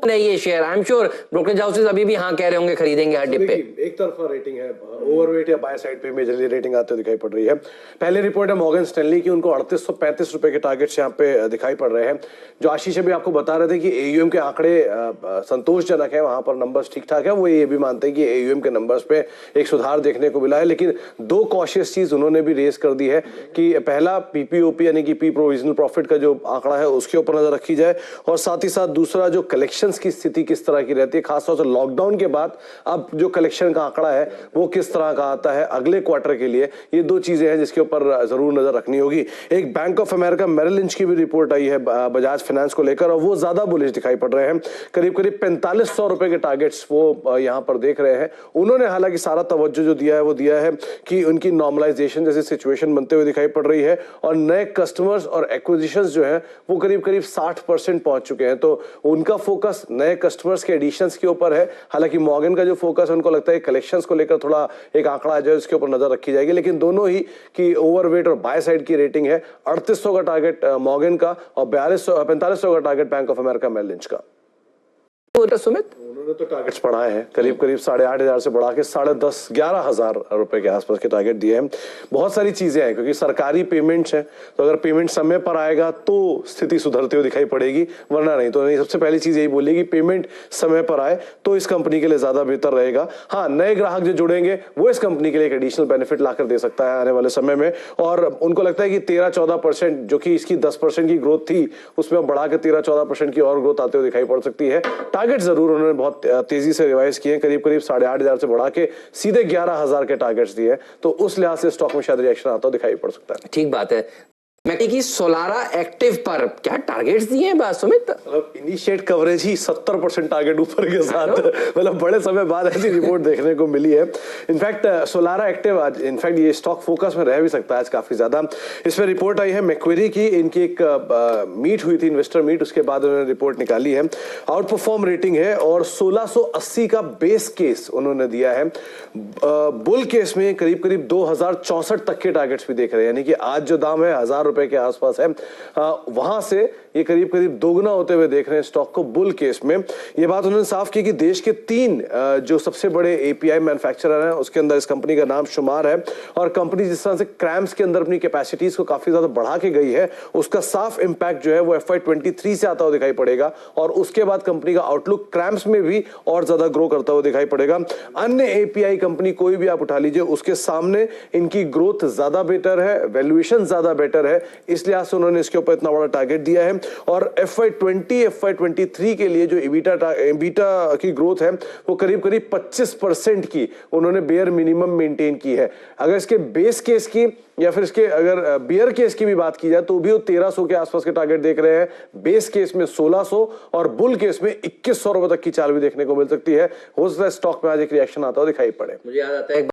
नहीं ये share, I am sure brokerage houses अभी भी हाँ कह रहे होंगे खरीदेंगे हर डिप पे। एक तरफा रेटिंग है, ओवरवेट या बाय साइड पे मेजरली रेटिंग आते दिखाई पड़ रही है। पहले रिपोर्ट है मॉर्गन स्टैनली की, उनको 3835 रुपए के टारगेट्स यहाँ पे दिखाई पड़ रहे हैं। जो आशीष अभी आपको बता रहे थे कि एयूएम के आंकड़े संतोषजनक है, वहां पर नंबर्स ठीक ठाक है, वो ये भी मानते हैं कि एयूएम के नंबर्स पे एक सुधार देखने को मिला है। लेकिन दो कॉशियस चीज उन्होंने भी रेस कर दी है कि पहला पीपीओपी यानी कि पी प्रोविजनल प्रॉफिट का जो आंकड़ा है उसके ऊपर नजर रखी जाए, और साथ ही साथ दूसरा जो कलेक्शंस की स्थिति किस तरह की रहती है, खासतौर से लॉकडाउन के बाद अब जो कलेक्शन का आंकड़ा है वो किस तरह का आता है अगले क्वार्टर के लिए। ये दो चीजें हैं जिसके ऊपर जरूर नजर रखनी होगी। एक bank of America Merrill Lynch की भी रिपोर्ट आई है बजाज फाइनेंस को लेकर, और वो ज्यादा बुलिश दिखाई पड़ रहे हैं। करीब करीब 4500 रुपए के टारगेट्स वो यहां पर देख रहे हैं। उन्होंने हालांकि सारा तवज्जो जो दिया है वो दिया है कि उनकी नॉर्मलाइजेशन जैसी सिचुएशन बनते हुए दिखाई पड़ रही है, और नए कस्टमर्स और एक्विजिशंस जो है वो करीब करीब 60% पहुंच चुके हैं। तो उनका फोकस नए कस्टमर्स के एडिशंस के ऊपर है। हालांकि मॉर्गन का जो फोकस है उनको लगता है कलेक्शंस को लेकर थोड़ा एक आंकड़ा आ जाए उसके ऊपर नजर रखी जाएगी। लेकिन दोनों ही की ओवरवेट और बाय साइड की रेटिंग है। 3800 का टारगेट मॉर्गन का और 4500 का target bank of America Merrill Lynch का। सुमित उन्होंने तो टारगेट्स बढ़ाए हैं, करीब करीब 8,500 से बढ़ा के 10,500-11,000 रुपए के आसपास के टारगेट दिए हैं। बहुत सारी चीजें हैं क्योंकि सरकारी पेमेंट्स हैं, तो अगर पेमेंट समय पर आएगा तो स्थिति सुधरती हुई दिखाई पड़ेगी, वरना नहीं। तो नहीं, सबसे पहली चीज यही बोलेगी पेमेंट समय पर आए तो इस कंपनी के लिए ज्यादा बेहतर रहेगा। हाँ, नए ग्राहक जो जुड़ेंगे वो इस कंपनी के लिए एक एडिशनल बेनिफिट लाकर दे सकता है आने वाले समय में, और उनको लगता है कि 13-14% जो कि इसकी 10% की ग्रोथ थी उसमें बढ़ा के 13-14% की और ग्रोथ आते हुए दिखाई पड़ सकती है। टारगेट जरूर उन्होंने बहुत तेजी से रिवाइज किए, करीब करीब 8,500 से बढ़ा के सीधे 11,000 के टारगेट्स दिए, तो उस लिहाज से स्टॉक में शायद रिएक्शन आता दिखाई पड़ सकता है। ठीक बात है। मैं की सोलारा एक्टिव पर क्या टारगेट्स दिए हैं बात सुमित? मतलब इनिशिएट कवरेज ही 70% टारगेट ऊपर के साथ, मतलब बड़े समय बाद ऐसी रिपोर्ट देखने को मिली है। इनफैक्ट सोलारा एक्टिव आज इनफैक्ट ये स्टॉक फोकस में रह भी सकता है आज काफी ज्यादा। इसमें रिपोर्ट आई है मैक्वेरी की, इनकी एक मीट हुई थी, इन्वेस्टर मीट, उसके बाद उन्होंने रिपोर्ट निकाली है। आउट परफॉर्म रेटिंग है और 1680 का बेस केस उन्होंने दिया है। बुल केस में करीब करीब 2064 तक के टारगेट्स भी देख रहे हैं, यानी कि आज जो दाम है 1000 रुपए के आसपास है, वहां से ये करीब करीब दोगुना होते हुए देख रहे हैं स्टॉक को बुल केस में। ये बात उन्होंने साफ की कि देश के 3 जो सबसे बड़े एपीआई मैन्युफैक्चरर हैं उसके अंदर इस कंपनी का नाम शुमार है, और कंपनी जिस तरह से क्रैम्स के अंदर अपनी कैपेसिटीज को काफी ज्यादा बढ़ा के गई है उसका साफ इंपैक्ट जो है वो FY23 से आता हुआ दिखाई पड़ेगा, और उसके बाद कंपनी का आउटलुक क्रैम्स में भी और ज्यादा ग्रो करता हुआ दिखाई पड़ेगा। अन्य एपीआई कंपनी कोई भी आप उठा लीजिए उसके सामने इनकी ग्रोथ ज्यादा बेटर है, वैल्यूएशन ज्यादा बेटर है, इस लिहाज से उन्होंने इसके ऊपर इतना बड़ा टारगेट दिया है। और FY20 FY23 के लिए जो EBITDA की ग्रोथ है वो करीब करीब 25% की उन्होंने बेयर मिनिमम मेंटेन की है। अगर इसके बेस केस की या फिर इसके अगर बियर केस की भी बात की जाए तो भी वो 1300 के आसपास के टारगेट देख रहे हैं, बेस केस में 1600 और बुल केस में 2100 रुपए तक की चाल भी देखने को मिल सकती है। हो सकता है स्टॉक में आज एक रिएक्शन आता हुआ दिखाई पड़े। मुझे याद आता है